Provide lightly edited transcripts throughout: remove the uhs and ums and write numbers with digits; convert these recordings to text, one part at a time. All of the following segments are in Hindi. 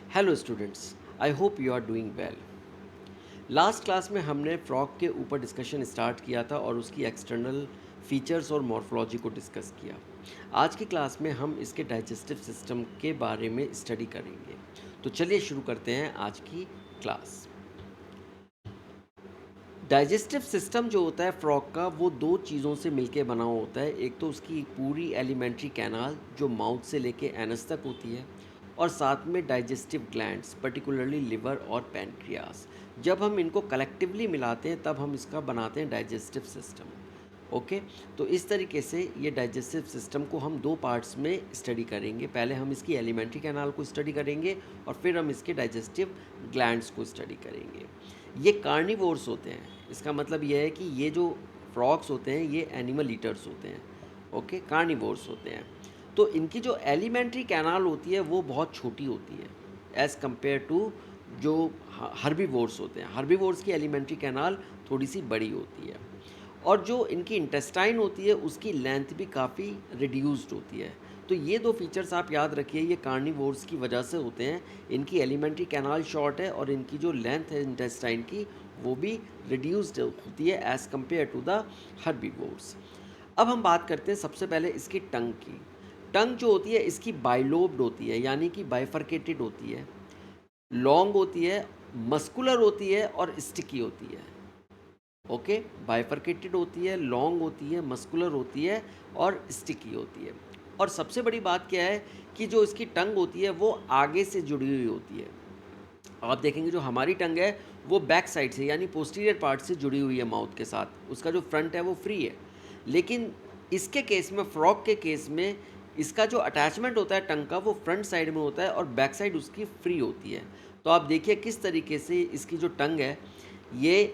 Hello students, I hope you are doing well. Last class में हमने फ्रॉग के ऊपर डिस्कशन स्टार्ट किया था और उसकी एक्सटर्नल फीचर्स और मॉर्फोलॉजी को डिस्कस किया। आज की क्लास में हम इसके डाइजेस्टिव सिस्टम के बारे में स्टडी करेंगे। तो चलिए शुरू करते हैं आज की क्लास। डाइजेस्टिव सिस्टम जो होता है फ्रॉग का, वो दो चीज़ों से मिलके बना होता है। एक तो उसकी पूरी एलिमेंट्री कैनाल जो माउथ से लेके एनस तक होती है, और साथ में डाइजेस्टिव ग्लैंड्स पर्टिकुलरली लिवर और पैनक्रियास। जब हम इनको कलेक्टिवली मिलाते हैं तब हम इसका बनाते हैं डाइजेस्टिव सिस्टम। ओके, तो इस तरीके से ये डाइजेस्टिव सिस्टम को हम दो पार्ट्स में स्टडी करेंगे। पहले हम इसकी एलिमेंट्री कैनाल को स्टडी करेंगे और फिर हम इसके डाइजेस्टिव ग्लैंड्स को स्टडी करेंगे। ये कार्निवोर्स होते हैं, इसका मतलब ये है कि ये जो फ्रॉग्स होते हैं ये एनिमल ईटर्स होते हैं। ओके, कार्निवोर्स होते हैं। तो इनकी जो एलिमेंट्री कैनाल होती है वो बहुत छोटी होती है एज़ कम्पेयर टू जो हर्बीवोर्स होते हैं। हर्बीवोर्स की एलिमेंट्री कैनाल थोड़ी सी बड़ी होती है, और जो इनकी इंटेस्टाइन होती है उसकी लेंथ भी काफ़ी रिड्यूस्ड होती है। तो ये दो फीचर्स आप याद रखिए, ये कार्निवोर्स की वजह से होते हैं। इनकी एलिमेंट्री कैनाल शॉर्ट है और इनकी जो लेंथ है इंटेस्टाइन की वो भी रिड्यूस्ड होती है as compared to the herbivores. अब हम बात करते हैं सबसे पहले इसकी टंग की। टंग जो होती है इसकी बाइलोब्ड होती है, यानी कि बाइफर्केटेड होती है, लॉन्ग होती है, मस्कुलर होती है और स्टिकी होती है। ओके, बाइफर्केटेड होती है, लॉन्ग होती है, मस्कुलर होती है और स्टिकी होती है। और सबसे बड़ी बात क्या है कि जो इसकी टंग होती है वो आगे से जुड़ी हुई होती है। आप देखेंगे जो हमारी टंग है वो बैक साइड से यानी पोस्टीरियर पार्ट से जुड़ी हुई है माउथ के साथ, उसका जो फ्रंट है वो फ्री है। लेकिन इसके केस में, फ्रॉग के केस में, इसका जो अटैचमेंट होता है टंग का वो फ्रंट साइड में होता है और बैक साइड उसकी फ्री होती है। तो आप देखिए किस तरीके से इसकी जो टंग है ये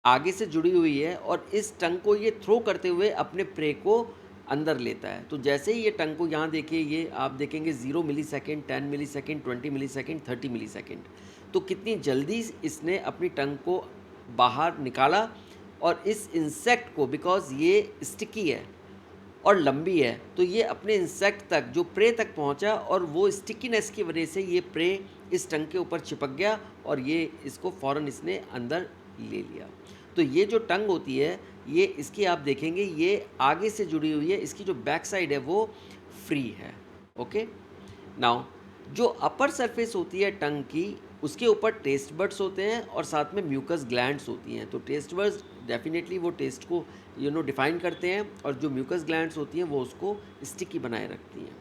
आगे से जुड़ी हुई है और इस टंग को ये थ्रो करते हुए अपने प्रे को अंदर लेता है। तो जैसे ही ये टंग को यहाँ देखिए, ये आप देखेंगे 0 मिली सेकेंड, 10 मिली सेकेंड, 20 मिली सेकेंड, 30 मिली सेकेंड। तो कितनी जल्दी इसने अपनी टंग को बाहर निकाला, और इस इंसेक्ट को, बिकॉज ये स्टिकी है और लंबी है, तो ये अपने इंसेक्ट तक, जो प्रे तक पहुंचा, और वो स्टिकीनेस की वजह से ये प्रे इस टंग के ऊपर चिपक गया और ये इसको फ़ौरन इसने अंदर ले लिया। तो ये जो टंग होती है ये इसकी आप देखेंगे ये आगे से जुड़ी हुई है, इसकी जो बैक साइड है वो फ्री है। ओके, नाउ जो अपर सरफेस होती है टंग की, उसके ऊपर टेस्ट बड्स होते हैं और साथ में म्यूकस ग्लैंड्स होती हैं। तो टेस्ट बड्स डेफिनेटली वो टेस्ट को डिफाइन करते हैं, और जो म्यूकस ग्लैंड्स होती हैं वो उसको स्टिकी बनाए रखती हैं।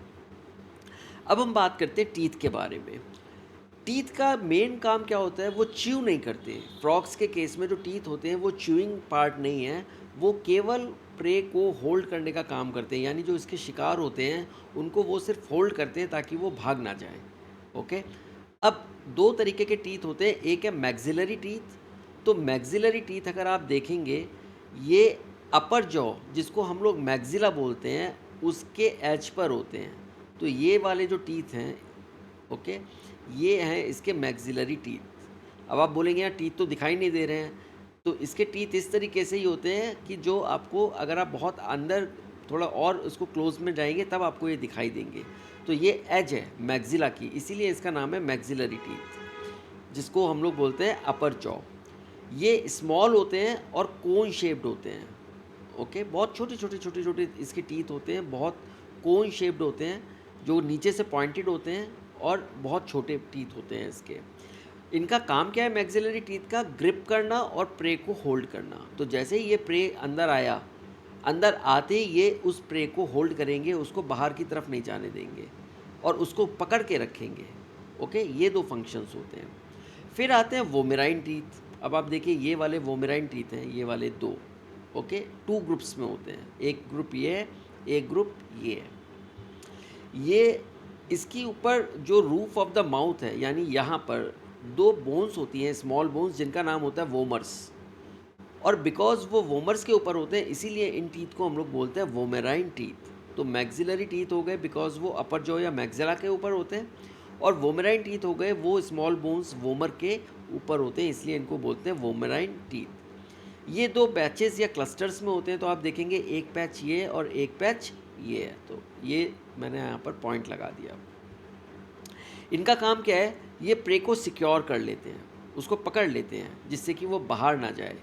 अब हम बात करते हैं टीथ के बारे में। टीथ का मेन काम क्या होता है, वो च्यू नहीं करते। फ्रॉग्स के केस में जो टीथ होते हैं वो च्यूइंग पार्ट नहीं है, वो केवल प्रे को होल्ड करने का काम करते हैं। यानी जो इसके शिकार होते हैं उनको वो सिर्फ होल्ड करते हैं ताकि वो भाग ना जाए। ओके, अब दो तरीके के टीथ होते हैं, एक है मैक्सिलरी टीथ। तो मैक्सिलरी टीथ अगर आप देखेंगे, ये अपर जॉ जिसको हम लोग मैक्सिला बोलते हैं उसके एज पर होते हैं। तो ये वाले जो टीथ हैं, ओके, ये हैं इसके मैक्सिलरी टीथ। अब आप बोलेंगे यार टीथ तो दिखाई नहीं दे रहे हैं, तो इसके टीथ इस तरीके से ही होते हैं कि जो आपको, अगर आप बहुत अंदर थोड़ा और उसको क्लोज में जाएंगे तब आपको ये दिखाई देंगे। तो ये एज है मैक्सिला की, इसीलिए इसका नाम है मैक्सिलरी टीथ, जिसको हम लोग बोलते हैं अपर जॉ। ये स्मॉल होते हैं और कोन शेप्ड होते हैं। ओके, बहुत छोटे छोटे छोटे छोटे इसके टीथ होते हैं, बहुत कोन शेप्ड होते हैं, जो नीचे से पॉइंटेड होते हैं और बहुत छोटे टीथ होते हैं इसके। इनका काम क्या है मैक्सिलरी टीथ का, ग्रिप करना और प्रे को होल्ड करना। तो जैसे ही ये प्रे अंदर आया, अंदर आते ही ये उस प्रे को होल्ड करेंगे, उसको बाहर की तरफ नहीं जाने देंगे और उसको पकड़ के रखेंगे। ओके, ये दो फंक्शंस होते हैं। फिर आते हैं वोमेराइन टीथ। अब आप देखिए ये वाले वोमेराइन टीथ हैं, ये वाले दो। ओके, टू ग्रुप्स में होते हैं, एक ग्रुप ये है, एक ग्रुप ये है। ये इसकी ऊपर जो रूफ ऑफ द माउथ है, यानी यहाँ पर दो बोन्स होती हैं, स्मॉल बोन्स, जिनका नाम होता है वोमर्स। और बिकॉज वो वोमर्स के ऊपर होते हैं इसीलिए इन टीथ को हम लोग बोलते हैं वोमेराइन टीथ। तो मैक्सिलरी टीथ हो गए बिकॉज वो अपर जॉ या मैक्सिला के ऊपर होते हैं, और वोमेराइन टीथ हो गए वो स्मॉल बोन्स वोमर के ऊपर होते हैं, इसलिए इनको बोलते हैं वोमेराइन टीथ। ये दो पैचेस या क्लस्टर्स में होते हैं। तो आप देखेंगे एक पैच ये और एक पैच ये है, तो ये मैंने यहाँ पर पॉइंट लगा दिया। इनका काम क्या है, ये प्रे को सिक्योर कर लेते हैं, उसको पकड़ लेते हैं जिससे कि वो बाहर ना जाए।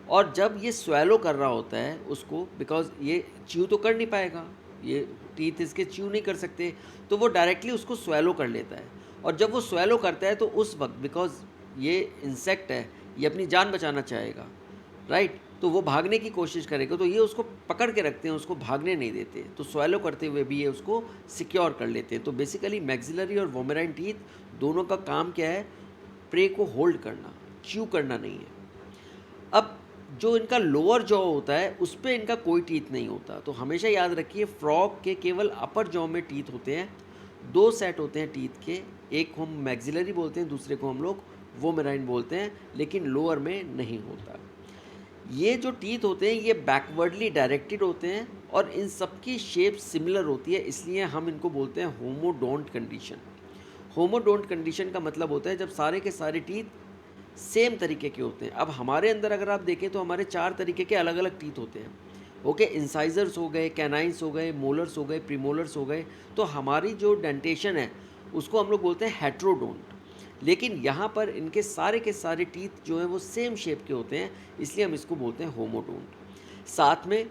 और जब ये स्वैलो कर रहा होता है उसको, बिकॉज़ ये च्यू तो कर नहीं पाएगा, ये टीथ इसके च्यू नहीं कर सकते, तो वो डायरेक्टली उसको स्वैलो कर लेता है। और जब वो स्वैलो करता है तो उस वक्त, बिकॉज़ ये इंसेक्ट है, ये अपनी जान बचाना चाहेगा, राइट? तो वो भागने की कोशिश करेगा, तो ये उसको पकड़ के रखते हैं, उसको भागने नहीं देते, तो स्वैलो करते हुए भी ये उसको सिक्योर कर लेते हैं। तो बेसिकली मैक्सिलरी और वोमेराइन टीथ दोनों का काम क्या है, प्रे को होल्ड करना, च्यू करना नहीं है। अब जो इनका लोअर जॉ होता है उस पे इनका कोई टीथ नहीं होता, तो हमेशा याद रखिए फ्रॉग के केवल अपर जॉ में टीथ होते हैं। दो सेट होते हैं टीथ के, एक हम मैक्सिलरी बोलते हैं, दूसरे को हम लोग वोमेराइन बोलते हैं, लेकिन लोअर में नहीं होता। ये जो टीथ होते हैं ये बैकवर्डली डायरेक्टेड होते हैं और इन सब की शेप सिमिलर होती है, इसलिए हम इनको बोलते हैं होमोडोंट कंडीशन। होमोडोंट कंडीशन का मतलब होता है जब सारे के सारे टीथ सेम तरीके के होते हैं। अब हमारे अंदर अगर आप देखें तो हमारे 4 तरीके के अलग अलग टीथ होते हैं। ओके, इंसाइजर्स हो गए, कैनाइंस हो गए, मोलर्स हो गए, प्रीमोलर्स हो गए। तो हमारी जो डेंटेशन है उसको हम लोग बोलते हैं हेट्रोडोंट। लेकिन यहाँ पर इनके सारे के सारे टीथ जो हैं वो सेम शेप के होते हैं, इसलिए हम इसको बोलते हैं होमोडोंट। साथ में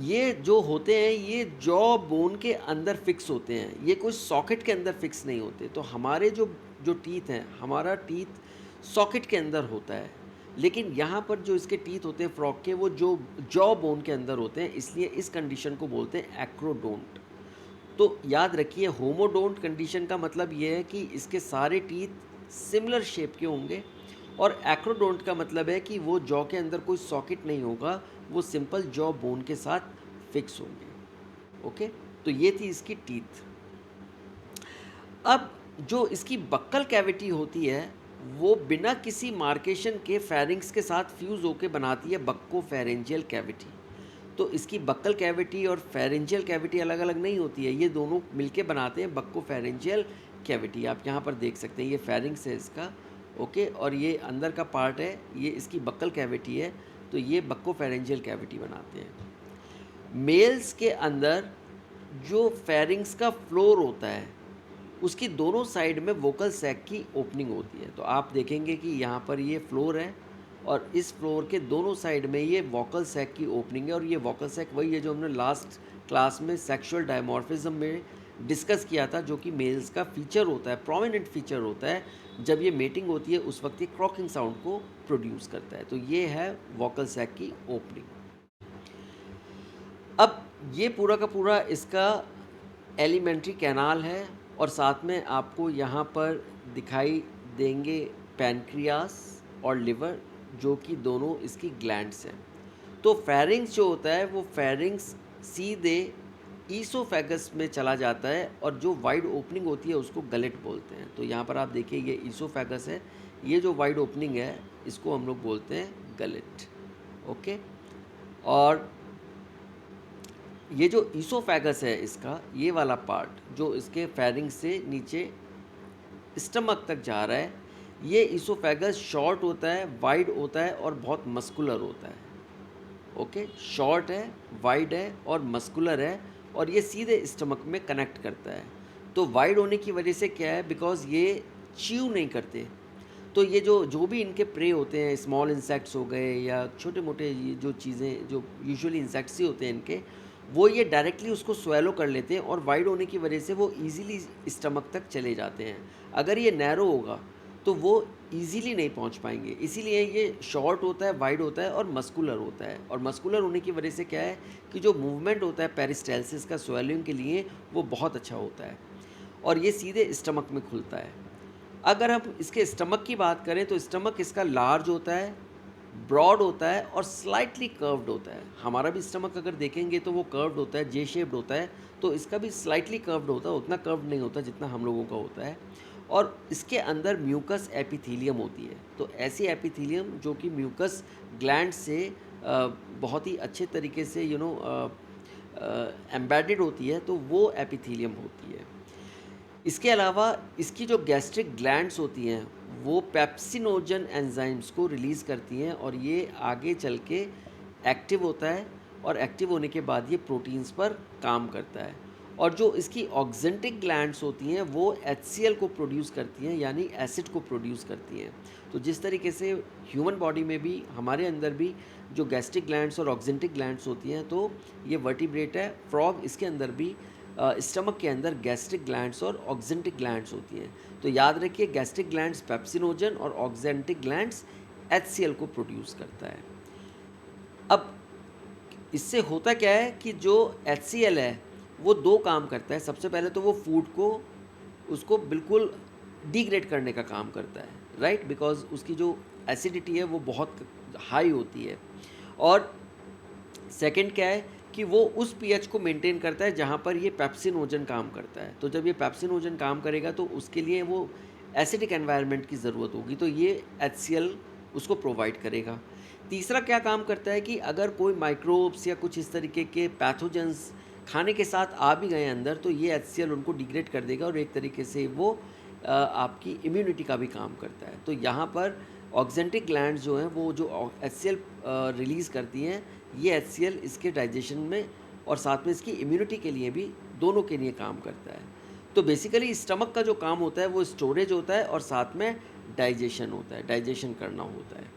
ये जो होते हैं ये जॉ बोन के अंदर फिक्स होते हैं, ये कोई सॉकेट के अंदर फिक्स नहीं होते। तो हमारे जो जो टीथ हैं, हमारा टीथ सॉकेट के अंदर होता है, लेकिन यहाँ पर जो इसके टीथ होते हैं फ्रॉग के, वो जो जॉ बोन के अंदर होते हैं, इसलिए इस कंडीशन को बोलते हैं एक्रोडोंट। तो याद रखिए होमोडोंट कंडीशन का मतलब ये है कि इसके सारे टीथ सिमिलर शेप के होंगे, और एक्रोडोंट का मतलब है कि वो जॉ के अंदर कोई सॉकेट नहीं होगा, वो सिंपल जॉ बोन के साथ फिक्स होंगे। ओके, तो ये थी इसकी टीथ। अब जो इसकी बक्कल कैविटी होती है वो बिना किसी मार्केशन के फेरिंग्स के साथ फ्यूज़ होकर बनाती है बक्को फेरेंजियल कैविटी। तो इसकी बक्कल कैविटी और फेरेंजियल कैविटी अलग अलग नहीं होती है, ये दोनों मिलके बनाते हैं बक्को फेरेंजियल कैविटी। आप यहाँ पर देख सकते हैं ये फेरिंग्स है इसका, ओके, और ये अंदर का पार्ट है, ये इसकी बक्कल कैविटी है, तो ये बक्को फेरेंजियल कैविटी बनाते हैं। मेल्स के अंदर जो फेरिंग्स का फ्लोर होता है उसकी दोनों साइड में वोकल सैक की ओपनिंग होती है। तो आप देखेंगे कि यहाँ पर ये फ्लोर है और इस फ्लोर के दोनों साइड में ये वोकल सैक की ओपनिंग है, और ये वोकल सैक वही है जो हमने लास्ट क्लास में सेक्सुअल डायमॉर्फिज्म में डिस्कस किया था, जो कि मेल्स का फीचर होता है, प्रोमिनेंट फीचर होता है। जब ये मेटिंग होती है उस वक्त ये क्रॉकिंग साउंड को प्रोड्यूस करता है। तो ये है वोकल सैक की ओपनिंग। अब ये पूरा का पूरा इसका एलिमेंट्री कैनाल है, और साथ में आपको यहाँ पर दिखाई देंगे पैनक्रियास और लिवर, जो कि दोनों इसकी ग्लैंड्स हैं। तो फेरिंग्स जो होता है वो फेरिंग्स सीधे ईसोफेगस में चला जाता है, और जो वाइड ओपनिंग होती है उसको गलेट बोलते हैं। तो यहाँ पर आप देखिए ये ईसोफेगस है, ये जो वाइड ओपनिंग है इसको हम लोग बोलते हैं गलेट। ओके, और ये जो ईसोफेगस है इसका ये वाला पार्ट जो इसके फेरिंग से नीचे स्टमक तक जा रहा है, ये ईसोफेगस शॉर्ट होता है, वाइड होता है और बहुत मस्कुलर होता है। ओके, शॉर्ट है, वाइड है और मस्कुलर है, और ये सीधे स्टमक में कनेक्ट करता है। तो वाइड होने की वजह से क्या है, बिकॉज ये च्यू नहीं करते, तो ये जो जो भी इनके प्रे होते हैं, स्मॉल इंसेक्ट्स हो गए या छोटे मोटे ये जो चीज़ें जो यूजुअली इंसेक्ट्स ही होते हैं इनके, वो ये डायरेक्टली उसको स्वेलो कर लेते हैं, और वाइड होने की वजह से वो इजीली स्टमक तक चले जाते हैं। अगर ये नैरो होगा तो वो इजीली नहीं पहुंच पाएंगे, इसीलिए ये शॉर्ट होता है, वाइड होता है और मस्कुलर होता है। और मस्कुलर होने की वजह से क्या है कि जो मूवमेंट होता है पेरिस्टाल्सिस का स्वेलिंग के लिए वो बहुत अच्छा होता है, और ये सीधे स्टमक में खुलता है। अगर हम इसके स्टमक की बात करें तो स्टमक इसका लार्ज होता है, ब्रॉड होता है और स्लाइटली कर्व्ड होता है। हमारा भी स्टमक अगर देखेंगे तो वो कर्व्ड होता है, जे शेप्ड होता है, तो इसका भी स्लाइटली कर्व्ड होता है, उतना कर्व्ड नहीं होता जितना हम लोगों का होता है। और इसके अंदर म्यूकस एपिथीलियम होती है। तो ऐसी एपिथीलियम जो कि म्यूकस ग्लैंड से बहुत ही अच्छे तरीके से एम्बेडेड होती है, तो वो एपिथीलियम होती है। इसके अलावा इसकी जो गैस्ट्रिक ग्लैंड्स होती हैं वो पेप्सिनोजन एंजाइम्स को रिलीज़ करती हैं, और ये आगे चल के एक्टिव होता है, और एक्टिव होने के बाद ये प्रोटीन्स पर काम करता है। और जो इसकी ऑक्जेंटिक ग्लैंड्स होती हैं वो HCl को प्रोड्यूस करती हैं, यानी एसिड को प्रोड्यूस करती हैं। तो जिस तरीके से ह्यूमन बॉडी में भी, हमारे अंदर भी जो गैस्ट्रिक ग्लैंड्स और ऑक्जेंटिक ग्लैंड्स होती हैं, तो ये वर्टिब्रेट है। फ्रॉग इसके अंदर भी स्टमक के अंदर गैस्ट्रिक ग्लैंड्स और ऑक्जेंटिक ग्लैंड्स होती हैं। तो याद रखिए, गैस्ट्रिक ग्लैंड्स पेप्सिनोजन और ऑक्जेंटिक ग्लैंड्स HCl को प्रोड्यूस करता है। अब इससे होता क्या है कि जो HCl है वो दो काम करता है। सबसे पहले तो वो फूड को, उसको बिल्कुल डिग्रेड करने का काम करता है, राइट, बिकॉज उसकी जो एसिडिटी है वो बहुत हाई होती है। और सेकंड क्या है कि वो उस पीएच को मेंटेन करता है जहाँ पर ये पेप्सिनोजन काम करता है। तो जब ये पेप्सिनोजन काम करेगा तो उसके लिए वो एसिडिक एनवायरनमेंट की ज़रूरत होगी, तो ये HCl उसको प्रोवाइड करेगा। तीसरा क्या काम करता है कि अगर कोई माइक्रोब्स या कुछ इस तरीके के पैथोजेंस खाने के साथ आ भी गए अंदर, तो ये HCl उनको डिग्रेड कर देगा और एक तरीके से वो आपकी इम्यूनिटी का भी काम करता है। तो यहाँ पर ऑक्जेंटिक ग्लैंड्स जो हैं वो जो HCl रिलीज़ करती हैं, ये HCl इसके डाइजेशन में और साथ में इसकी इम्यूनिटी के लिए भी, दोनों के लिए काम करता है। तो बेसिकली स्टमक का जो काम होता है वो स्टोरेज होता है और साथ में डाइजेशन होता है, डाइजेशन करना होता है।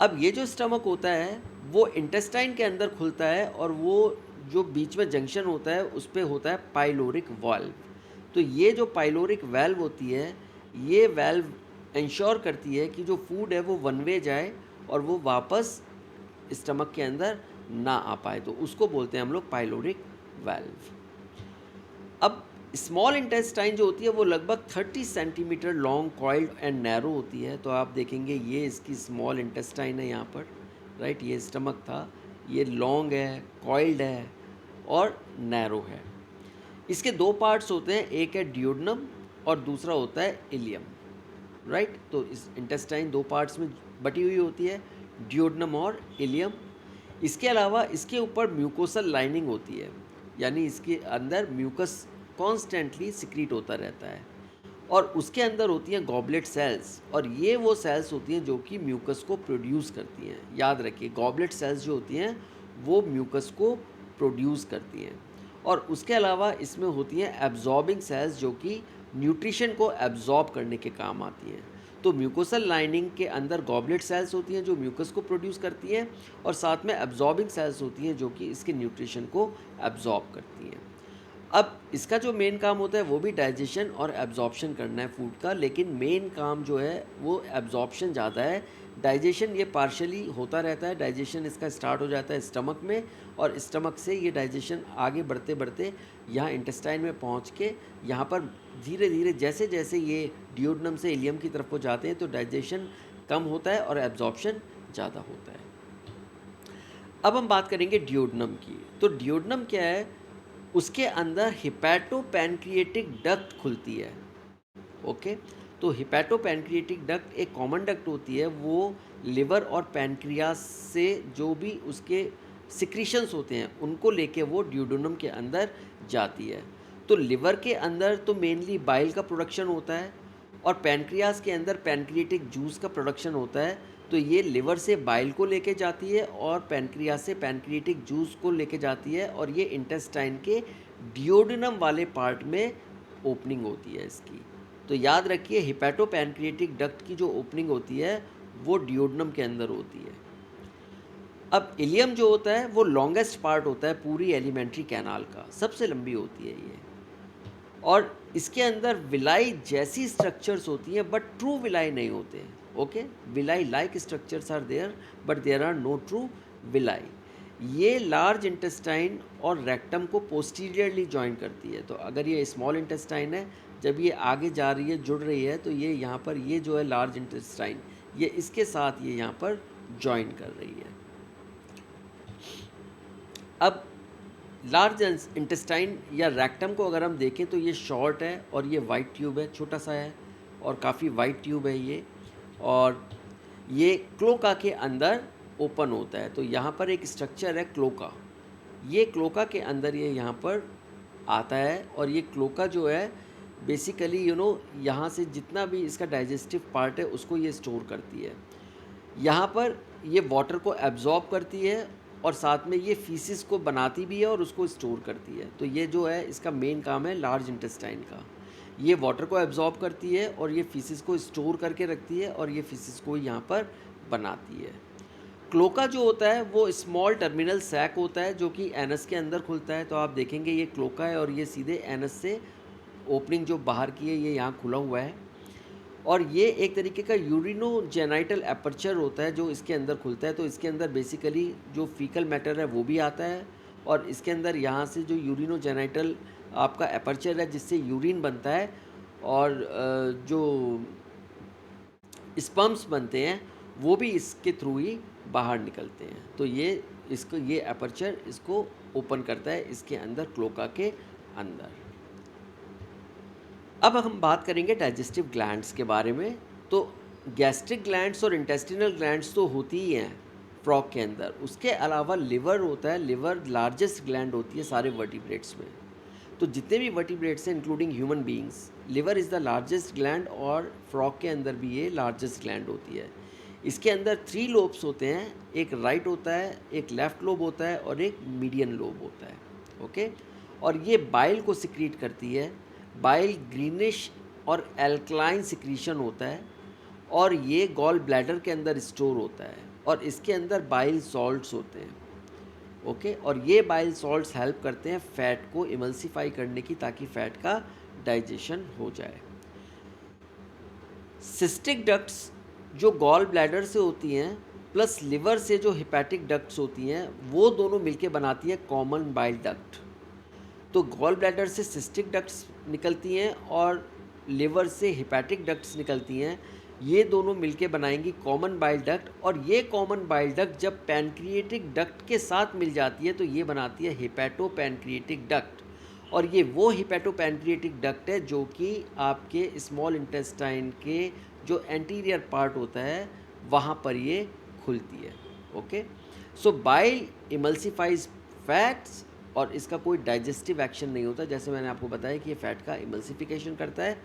अब ये जो स्टमक होता है वो इंटेस्टाइन के अंदर खुलता है और वो जो बीच में जंक्शन होता है उस पर होता है पाइलोरिक वाल्व। तो ये जो पाइलोरिक वाल्व होती है, ये वाल्व इंश्योर करती है कि जो फूड है वो वन वे जाए और वो वापस स्टमक के अंदर ना आ पाए, तो उसको बोलते हैं हम लोग पाइलोरिक वाल्व। अब स्मॉल इंटेस्टाइन जो होती है वो लगभग 30 centimetre long, coiled and narrow होती है। तो आप देखेंगे ये इसकी स्मॉल इंटेस्टाइन है यहाँ पर, राइट, ये स्टमक था, ये लॉन्ग है, कॉइल्ड है और नैरो है। इसके दो पार्ट्स होते हैं, एक है ड्यूोडेनम और दूसरा होता है इलियम, राइट। तो इस इंटेस्टाइन दो पार्ट्स में बटी हुई होती है, ड्यूोडेनम और इलियम। इसके अलावा इसके ऊपर म्यूकोसल लाइनिंग होती है, यानी इसके अंदर म्यूकस कॉन्स्टेंटली सिक्रीट होता रहता है। और उसके अंदर होती हैं गॉबलेट सेल्स, और ये वो सेल्स होती हैं जो कि म्यूकस को प्रोड्यूस करती हैं। याद रखिए, गॉबलेट सेल्स जो होती हैं वो म्यूकस को प्रोड्यूस करती हैं। और उसके अलावा इसमें होती हैं एब्जॉर्बिंग सेल्स जो कि न्यूट्रिशन को एब्जॉर्ब करने के काम आती हैं। तो म्यूकोसल लाइनिंग के अंदर गॉबलेट सेल्स होती हैं जो म्यूकस को प्रोड्यूस करती हैं, और साथ में एब्जॉर्बिंग सेल्स होती हैं जो कि इसके न्यूट्रिशन को एब्जॉर्ब करती हैं। अब इसका जो मेन काम होता है वो भी डाइजेशन और एब्जॉर्प्शन करना है फूड का, लेकिन मेन काम जो है वो एब्जॉर्प्शन ज़्यादा है। डाइजेशन ये पार्शली होता रहता है, डाइजेशन इसका स्टार्ट हो जाता है स्टमक में, और स्टमक से ये डाइजेशन आगे बढ़ते बढ़ते यहाँ इंटेस्टाइन में पहुँच के यहाँ पर धीरे धीरे जैसे जैसे ये ड्यूोडेनम से इलियम की तरफ को जाते हैं तो डाइजेशन कम होता है और एब्जॉर्प्शन ज़्यादा होता है। अब हम बात करेंगे ड्यूोडेनम की। तो ड्यूोडेनम क्या है, उसके अंदर हिपैटोपैनक्रिएटिक डक्ट खुलती है। ओके, तो हिपैटोपैनक्रिएटिक डक्ट एक कॉमन डक्ट होती है, वो लिवर और पैनक्रियास से जो भी उसके सिक्रीशंस होते हैं उनको लेके वो ड्यूोडेनम के अंदर जाती है। तो लिवर के अंदर तो मेनली बाइल का प्रोडक्शन होता है और पैनक्रियास के अंदर पैनक्रिएटिक जूस का प्रोडक्शन होता है। तो ये लिवर से बाइल को लेके जाती है और पैनक्रियास से पैनक्रिएटिक जूस को लेके जाती है, और ये इंटेस्टाइन के ड्यूोडेनम वाले पार्ट में ओपनिंग होती है इसकी। तो याद रखिए, हिपैटोपैनक्रिएटिक डक्ट की जो ओपनिंग होती है वो ड्यूोडेनम के अंदर होती है। अब इलियम जो होता है वो लॉन्गेस्ट पार्ट होता है पूरी एलिमेंट्री कैनाल का, सबसे लंबी होती है ये, और इसके अंदर विलाई जैसी स्ट्रक्चर्स होती हैं बट ट्रू विलाई नहीं होते हैं। Okay, villi like structures are there but there are no true villi. ये लार्ज इंटेस्टाइन और रेक्टम को पोस्टीरियरली ज्वाइन करती है। तो अगर ये स्मॉल इंटेस्टाइन है, जब ये आगे जा रही है, जुड़ रही है, तो ये यहाँ पर ये जो है लार्ज इंटेस्टाइन, ये इसके साथ ये यहाँ पर ज्वाइन कर रही है। अब लार्ज इंटेस्टाइन या रेक्टम को अगर हम देखें तो ये शॉर्ट है और ये वाइट ट्यूब है, छोटा सा है और काफ़ी वाइट ट्यूब है ये, और ये क्लोका के अंदर ओपन होता है। तो यहाँ पर एक स्ट्रक्चर है क्लोका, ये क्लोका के अंदर ये यहाँ पर आता है, और ये क्लोका जो है बेसिकली यहाँ से जितना भी इसका डाइजेस्टिव पार्ट है उसको ये स्टोर करती है। यहाँ पर ये वाटर को एब्जॉर्ब करती है और साथ में ये फीसिस को बनाती भी है और उसको स्टोर करती है। तो ये जो है इसका मेन काम है लार्ज इंटेस्टाइन का। ये वाटर को एब्जॉर्ब करती है और ये फीसिस को स्टोर करके रखती है और ये फीसिस को यहाँ पर बनाती है। क्लोका जो होता है वो स्मॉल टर्मिनल सैक होता है जो कि एनस के अंदर खुलता है। तो आप देखेंगे ये क्लोका है और ये सीधे एनस से ओपनिंग जो बाहर की है ये यहाँ खुला हुआ है। और ये एक तरीके का यूरिनोजेनाइटल एपर्चर होता है जो इसके अंदर खुलता है। तो इसके अंदर बेसिकली जो फीकल मैटर है वो भी आता है और इसके अंदर यहाँ से जो यूरिनोजेनाइटल आपका एपर्चर है जिससे यूरिन बनता है और जो स्पर्म्स बनते हैं वो भी इसके थ्रू ही बाहर निकलते हैं। तो ये इसको ये एपर्चर इसको ओपन करता है इसके अंदर क्लोका के अंदर। अब हम बात करेंगे डाइजेस्टिव ग्लैंड्स के बारे में। तो गैस्ट्रिक ग्लैंड्स और इंटेस्टिनल ग्लैंड्स तो होती ही हैं फ्रॉग के अंदर। उसके अलावा लिवर होता है। लिवर लार्जेस्ट ग्लैंड होती है सारे वर्टिब्रेट्स में। तो जितने भी वर्टिब्रेट्स हैं including human beings, liver is the largest gland और फ्रॉग के अंदर भी ये लार्जेस्ट ग्लैंड होती है। इसके अंदर 3 लोब्स होते हैं, एक राइट होता है, एक लेफ़्ट लोब होता है और एक मीडियन लोब होता है। ओके, और ये बाइल को सिक्रीट करती है। बाइल ग्रीनिश और एल्कलाइन सिक्रीशन होता है और ये गॉल ब्लैडर के अंदर स्टोर होता है और इसके अंदर बाइल सॉल्ट्स होते हैं। ओके, और ये बाइल सॉल्ट्स हेल्प करते हैं फैट को इमल्सिफाई करने की ताकि फैट का डाइजेशन हो जाए। सिस्टिक डक्ट्स जो गॉल ब्लैडर से होती हैं प्लस लिवर से जो हिपैटिक डक्ट्स होती हैं वो दोनों मिलके बनाती हैं कॉमन बाइल डक्ट। तो गॉल ब्लैडर से सिस्टिक डक्ट्स निकलती हैं और लिवर से हिपैटिक डक्ट्स निकलती हैं। ये दोनों मिलके बनाएंगी कॉमन बाइल डक्ट और ये कॉमन बाइल डक्ट जब पैनक्रिएटिक डक्ट के साथ मिल जाती है तो ये बनाती है हिपैटो पैनक्रिएटिक डक्ट। और ये वो हिपैटो पैनक्रिएटिक डक्ट है जो कि आपके स्मॉल इंटेस्टाइन के जो एंटीरियर पार्ट होता है वहाँ पर ये खुलती है। ओके, सो बाइल इमल्सिफाइज फैट्स और इसका कोई डाइजेस्टिव एक्शन नहीं होता। जैसे मैंने आपको बताया कि ये फैट का इमल्सिफिकेशन करता है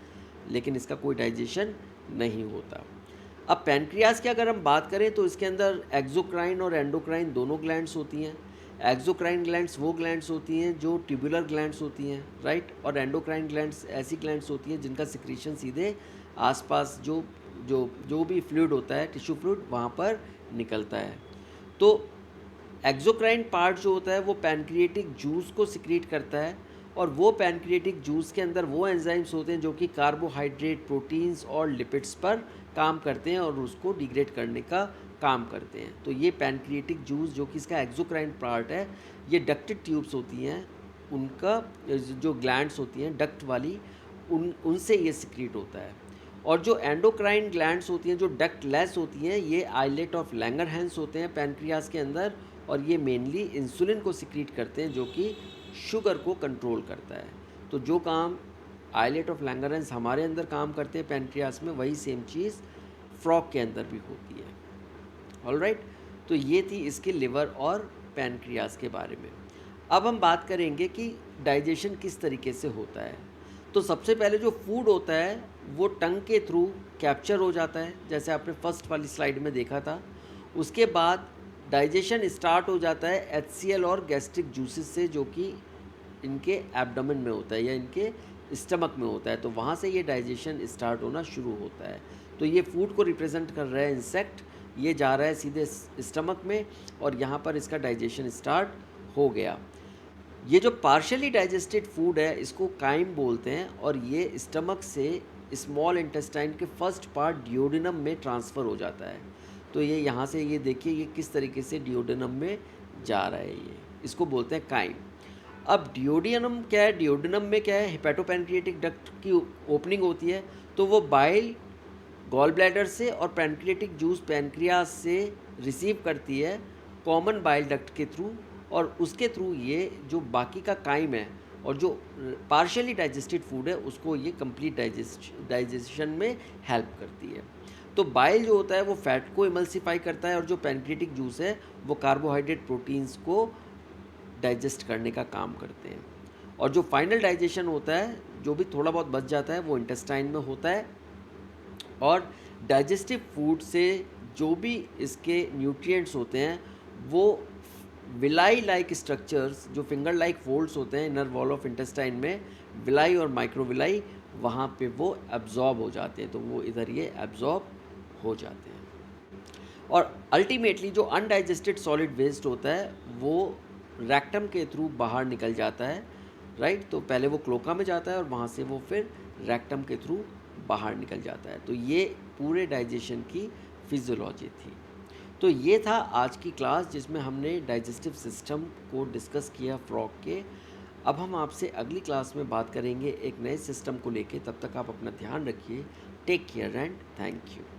लेकिन इसका कोई डाइजेशन नहीं होता। अब पैनक्रियाज की अगर हम बात करें तो इसके अंदर एक्सोक्राइन और एंडोक्राइन दोनों ग्लैंड्स होती हैं। एक्सोक्राइन ग्लैंड्स वो ग्लैंड्स होती हैं जो ट्यूबुलर ग्लैंड्स होती हैं, राइट, और एंडोक्राइन ग्लैंड्स ऐसी ग्लैंड्स होती हैं जिनका सिक्रीशन सीधे आसपास जो जो जो भी फ्लूइड होता है, टिश्यू फ्लूइड, वहाँ पर निकलता है। तो एक्सोक्राइन पार्ट जो होता है वो पैनक्रिएटिक जूस को सिक्रीट करता है और वो पैनक्रिएटिक जूस के अंदर वो एंजाइम्स होते हैं जो कि कार्बोहाइड्रेट, प्रोटीन्स और लिपिड्स पर काम करते हैं और उसको डिग्रेड करने का काम करते हैं। तो ये पैनक्रिएटिक जूस जो कि इसका एक्सोक्राइन पार्ट है, ये डक्टेड ट्यूब्स होती हैं, उनका जो ग्लैंड्स होती हैं डक्ट वाली, उनसे ये सिक्रीट होता है। और जो एंडोक्राइन ग्लैंड्स होती हैं जो डक्ट लेस होती हैं, ये आइलेट ऑफ लैंगरहैंस होते हैं पैनक्रियाज के अंदर और ये मेनली इंसुलिन को सिक्रीट करते हैं जो कि शुगर को कंट्रोल करता है। तो जो काम आइलेट ऑफ लैंगरहैंस हमारे अंदर काम करते हैं पैनक्रियाज में, वही सेम चीज़ फ्रॉग के अंदर भी होती है। ऑलराइट, तो ये थी इसके लिवर और पैनक्रियाज के बारे में। अब हम बात करेंगे कि डाइजेशन किस तरीके से होता है। तो सबसे पहले जो फूड होता है वो टंग के थ्रू कैप्चर हो जाता है, जैसे आपने फर्स्ट वाली स्लाइड में देखा था। उसके बाद डाइजेशन स्टार्ट हो जाता है HCl और गैस्ट्रिक जूसेस से जो कि इनके एब्डोमेन में होता है या इनके स्टमक में होता है। तो वहाँ से ये डाइजेशन स्टार्ट होना शुरू होता है। तो ये फूड को रिप्रेजेंट कर रहा है इंसेक्ट, ये जा रहा है सीधे स्टमक में और यहाँ पर इसका डाइजेशन स्टार्ट हो गया। ये जो पार्शियली डाइजेस्टेड फूड है इसको काइम बोलते हैं और ये स्टमक से स्मॉल इंटेस्टाइन के फर्स्ट पार्ट डियोडेनम में ट्रांसफ़र हो जाता है। तो ये यहाँ से ये देखिए ये किस तरीके से डियोडेनम में जा रहा है, ये इसको बोलते हैं काइम। अब डियोडेनम क्या है, डियोडेनम में क्या है, हिपैटोपैनक्रिएटिक डक्ट की ओपनिंग होती है। तो वो बाइल गॉल ब्लैडर से और पैनक्रिएटिक जूस पैनक्रियाज से रिसीव करती है कॉमन बाइल डक्ट के थ्रू और उसके थ्रू ये जो बाकी का काइम है और जो पार्शियली डाइजेस्टेड फूड है उसको ये कंप्लीट डाइजेशन में हेल्प करती है। तो बाइल जो होता है वो फैट को इमल्सिफाई करता है और जो पैनक्रिएटिक जूस है वो कार्बोहाइड्रेट प्रोटीन्स को डाइजेस्ट करने का काम करते हैं। और जो फाइनल डाइजेशन होता है, जो भी थोड़ा बहुत बच जाता है, वो इंटेस्टाइन में होता है और डाइजेस्टिव फूड से जो भी इसके न्यूट्रिएंट्स होते हैं वो विलाई लाइक स्ट्रक्चर्स जो फिंगर लाइक फोल्ड्स होते हैं इनर वॉल ऑफ इंटेस्टाइन में, विलाई और माइक्रोविलाई, वहाँ पे वो एब्जॉर्ब हो जाते हैं, तो वो इधर ये एब्जॉर्ब हो जाते हैं। और अल्टीमेटली जो अनडाइजेस्टेड सॉलिड वेस्ट होता है वो रेक्टम के थ्रू बाहर निकल जाता है, राइट। तो पहले वो क्लोका में जाता है और वहाँ से वो फिर रेक्टम के थ्रू बाहर निकल जाता है। तो ये पूरे डाइजेशन की फिजियोलॉजी थी। तो ये था आज की क्लास जिसमें हमने डाइजेस्टिव सिस्टम को डिस्कस किया फ्रॉग के। अब हम आपसे अगली क्लास में बात करेंगे एक नए सिस्टम को लेके। तब तक आप अपना ध्यान रखिए। Take care and thank you.